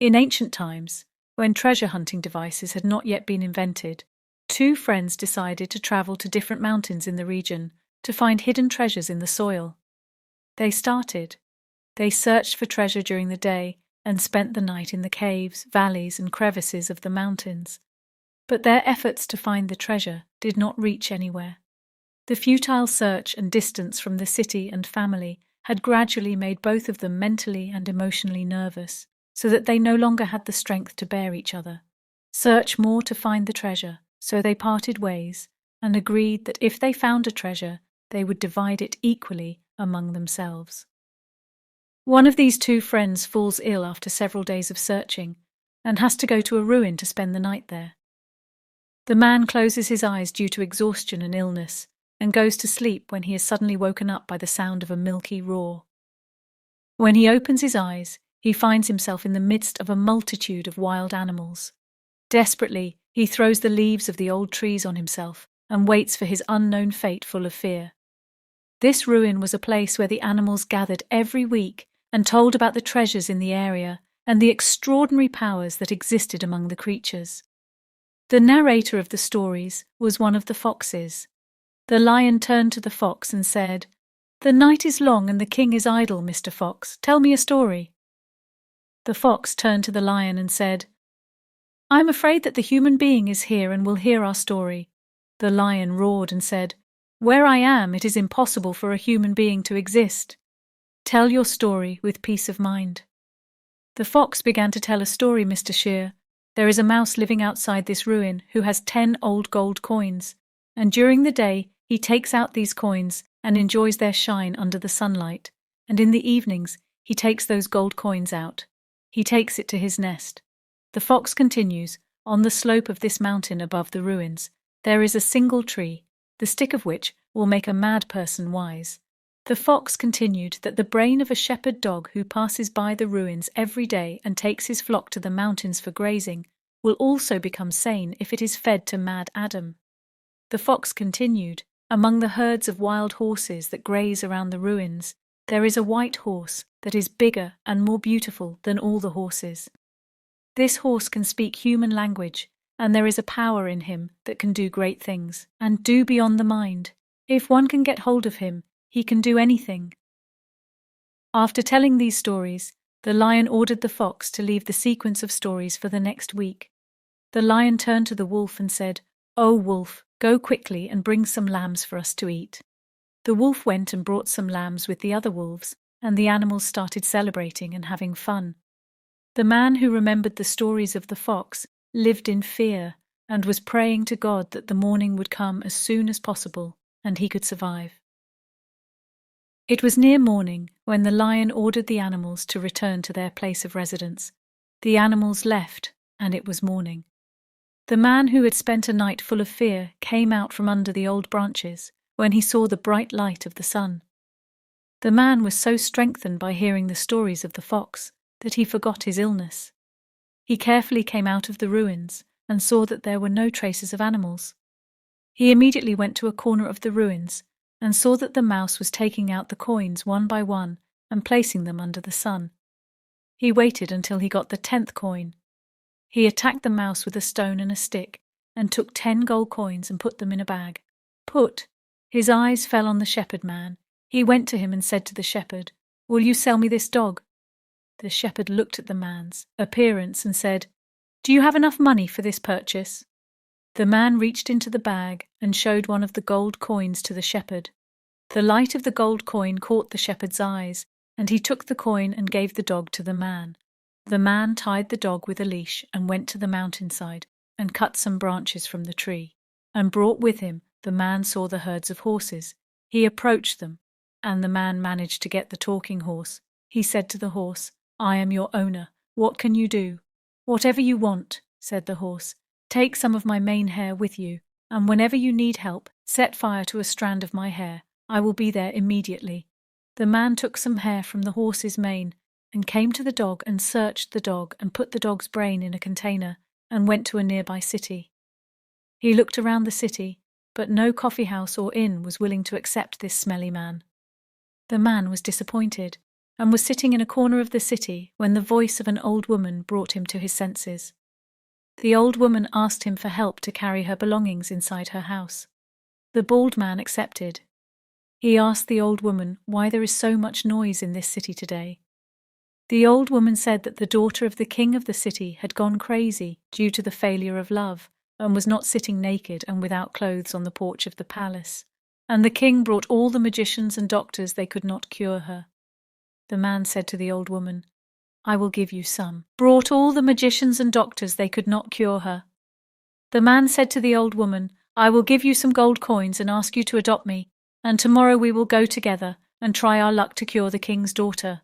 In ancient times, when treasure hunting devices had not yet been invented, two friends decided to travel to different mountains in the region to find hidden treasures in the soil. They searched for treasure during the day and spent the night in the caves, valleys, and crevices of the mountains. But their efforts to find the treasure did not reach anywhere. The futile search and distance from the city and family had gradually made both of them mentally and emotionally nervous, so that they no longer had the strength to bear each other. Search more to find the treasure, so they parted ways and agreed that if they found a treasure, they would divide it equally among themselves. One of these two friends falls ill after several days of searching and has to go to a ruin to spend the night there. The man closes his eyes due to exhaustion and illness and goes to sleep when he is suddenly woken up by the sound of a milky roar. When he opens his eyes, he finds himself in the midst of a multitude of wild animals. Desperately, he throws the leaves of the old trees on himself and waits for his unknown fate full of fear. This ruin was a place where the animals gathered every week and told about the treasures in the area and the extraordinary powers that existed among the creatures. The narrator of the stories was one of the foxes. The lion turned to the fox and said, "The night is long and the king is idle, Mr. Fox. Tell me a story." The fox turned to the lion and said, "I am afraid that the human being is here and will hear our story." The lion roared and said, "Where I am, it is impossible for a human being to exist. Tell your story with peace of mind." The fox began to tell a story, Mr. Shear. There is a mouse living outside this ruin who has 10 old gold coins, and during the day he takes out these coins and enjoys their shine under the sunlight, and in the evenings he takes those gold coins out. He takes it to his nest. The fox continues, "On the slope of this mountain above the ruins, there is a single tree, the stick of which will make a mad person wise." The fox continued that the brain of a shepherd dog who passes by the ruins every day and takes his flock to the mountains for grazing will also become sane if it is fed to Mad Adam. The fox continued, "Among the herds of wild horses that graze around the ruins, there is a white horse that is bigger and more beautiful than all the horses. This horse can speak human language, and there is a power in him that can do great things, and do beyond the mind. If one can get hold of him, he can do anything." After telling these stories, the lion ordered the fox to leave the sequence of stories for the next week. The lion turned to the wolf and said, "O wolf, go quickly and bring some lambs for us to eat." The wolf went and brought some lambs with the other wolves, and the animals started celebrating and having fun. The man who remembered the stories of the fox lived in fear and was praying to God that the morning would come as soon as possible and he could survive. It was near morning when the lion ordered the animals to return to their place of residence. The animals left, and it was morning. The man who had spent a night full of fear came out from under the old branches when he saw the bright light of the sun. The man was so strengthened by hearing the stories of the fox that he forgot his illness. He carefully came out of the ruins and saw that there were no traces of animals. He immediately went to a corner of the ruins and saw that the mouse was taking out the coins one by one and placing them under the sun. He waited until he got the 10th coin. He attacked the mouse with a stone and a stick and took 10 gold coins and put them in a bag. His eyes fell on the shepherd man. He went to him and said to the shepherd, "Will you sell me this dog?" The shepherd looked at the man's appearance and said, "Do you have enough money for this purchase?" The man reached into the bag and showed one of the gold coins to the shepherd. The light of the gold coin caught the shepherd's eyes, and he took the coin and gave the dog to the man. The man tied the dog with a leash and went to the mountainside and cut some branches from the tree, and brought with him. The man saw the herds of horses. He approached them, and the man managed to get the talking horse. He said to the horse, "I am your owner. What can you do?" "Whatever you want," said the horse. "Take some of my mane hair with you, and whenever you need help, set fire to a strand of my hair. I will be there immediately." The man took some hair from the horse's mane and came to the dog and searched the dog and put the dog's brain in a container and went to a nearby city. He looked around the city, but no coffeehouse or inn was willing to accept this smelly man. The man was disappointed and was sitting in a corner of the city when the voice of an old woman brought him to his senses. The old woman asked him for help to carry her belongings inside her house. The bald man accepted. He asked the old woman why there is so much noise in this city today. The old woman said that the daughter of the king of the city had gone crazy due to the failure of love and was not sitting naked and without clothes on the porch of the palace, and the king brought all the magicians and doctors they could not cure her. The man said to the old woman, "I will give you some." Brought all the magicians and doctors they could not cure her. The man said to the old woman, "I will give you some gold coins and ask you to adopt me, and tomorrow we will go together and try our luck to cure the king's daughter."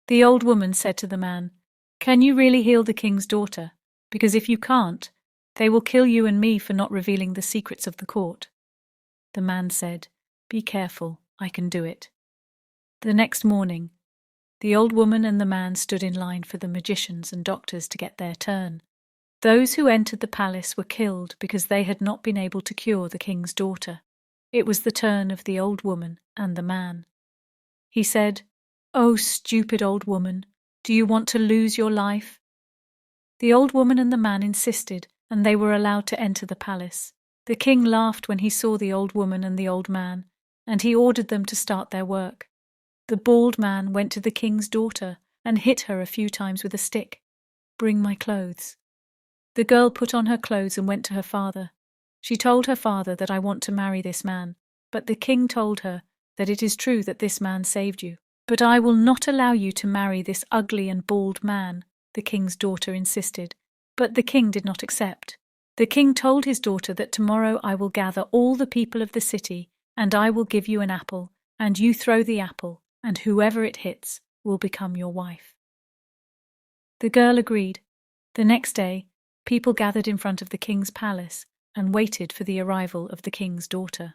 The old woman said to the man, "Can you really heal the king's daughter? Because if you can't, they will kill you and me for not revealing the secrets of the court." The man said, "Be careful, I can do it." The next morning, the old woman and the man stood in line for the magicians and doctors to get their turn. Those who entered the palace were killed because they had not been able to cure the king's daughter. It was the turn of the old woman and the man. He said, "Oh, stupid old woman, do you want to lose your life?" The old woman and the man insisted, and they were allowed to enter the palace. The king laughed when he saw the old woman and the old man, and he ordered them to start their work. The bald man went to the king's daughter and hit her a few times with a stick. "Bring my clothes." The girl put on her clothes and went to her father. She told her father that "I want to marry this man," but the king told her that "It is true that this man saved you, but I will not allow you to marry this ugly and bald man," the king's daughter insisted, but the king did not accept. The king told his daughter that "Tomorrow I will gather all the people of the city, and I will give you an apple, and you throw the apple, and whoever it hits will become your wife." The girl agreed. The next day, people gathered in front of the king's palace and waited for the arrival of the king's daughter.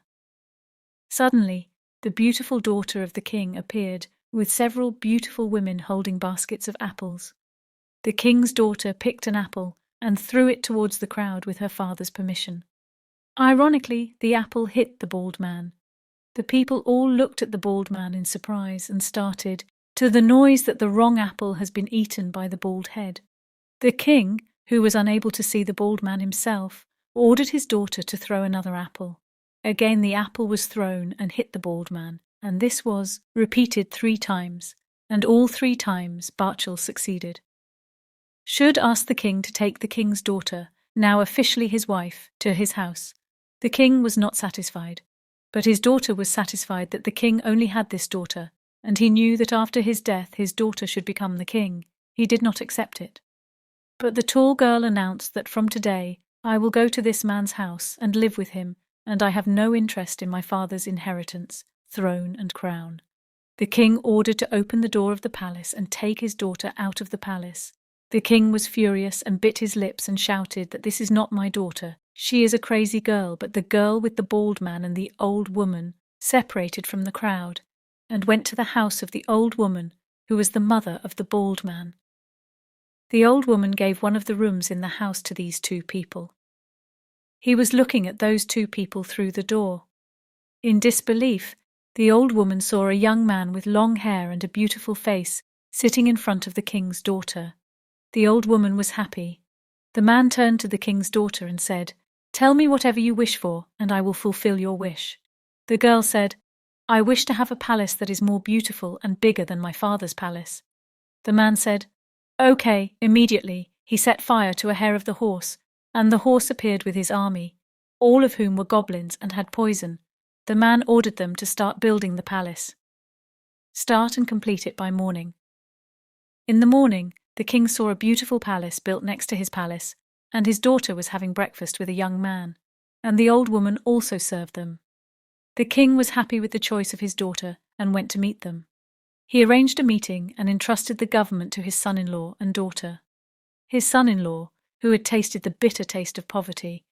Suddenly, the beautiful daughter of the king appeared with several beautiful women holding baskets of apples. The king's daughter picked an apple and threw it towards the crowd with her father's permission. Ironically, the apple hit the bald man. The people all looked at the bald man in surprise and started to the noise that the wrong apple has been eaten by the bald head. The king, who was unable to see the bald man himself, ordered his daughter to throw another apple. Again the apple was thrown and hit the bald man, and this was repeated 3 times, and all 3 times Barchel succeeded. Shud asked the king to take the king's daughter, now officially his wife, to his house. The king was not satisfied, but his daughter was satisfied that the king only had this daughter, and he knew that after his death his daughter should become the king. He did not accept it. But the tall girl announced that "From today I will go to this man's house and live with him, and I have no interest in my father's inheritance, throne and crown." The king ordered to open the door of the palace and take his daughter out of the palace. The king was furious and bit his lips and shouted that "This is not my daughter. She is a crazy girl." But the girl with the bald man and the old woman separated from the crowd and went to the house of the old woman, who was the mother of the bald man. The old woman gave one of the rooms in the house to these 2 people. He was looking at those 2 people through the door. In disbelief, the old woman saw a young man with long hair and a beautiful face sitting in front of the king's daughter. The old woman was happy. The man turned to the king's daughter and said, "Tell me whatever you wish for, and I will fulfill your wish." The girl said, "I wish to have a palace that is more beautiful and bigger than my father's palace." The man said, "Okay." Immediately, he set fire to a hair of the horse, and the horse appeared with his army, all of whom were goblins and had poison. The man ordered them to start building the palace. Start and complete it by morning. In the morning, the king saw a beautiful palace built next to his palace, and his daughter was having breakfast with a young man, and the old woman also served them. The king was happy with the choice of his daughter and went to meet them. He arranged a meeting and entrusted the government to his son-in-law and daughter. His son-in-law, who had tasted the bitter taste of poverty,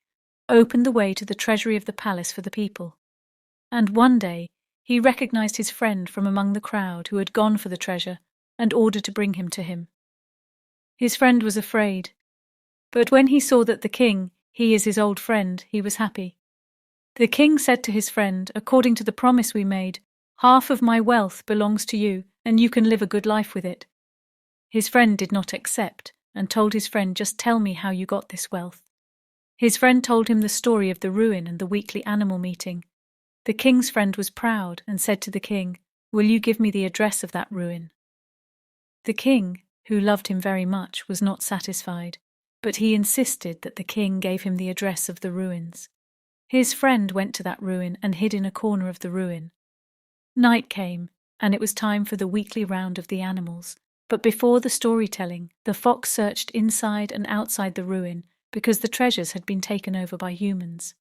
opened the way to the treasury of the palace for the people. And one day he recognized his friend from among the crowd who had gone for the treasure and ordered to bring him to him. His friend was afraid, but when he saw that the king, he is his old friend, he was happy. The king said to his friend, "According to the promise we made, half of my wealth belongs to you, and you can live a good life with it." His friend did not accept and told his friend, "Just tell me how you got this wealth." His friend told him the story of the ruin and the weekly animal meeting. The king's friend was proud and said to the king, "Will you give me the address of that ruin?" The king, who loved him very much, was not satisfied, but he insisted that the king gave him the address of the ruins. His friend went to that ruin and hid in a corner of the ruin. Night came, and it was time for the weekly round of the animals. But before the storytelling, the fox searched inside and outside the ruin because the treasures had been taken over by humans.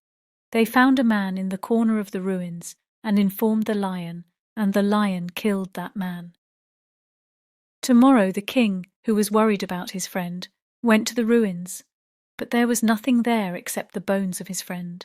They found a man in the corner of the ruins and informed the lion, and the lion killed that man. Tomorrow the king, who was worried about his friend, went to the ruins, but there was nothing there except the bones of his friend.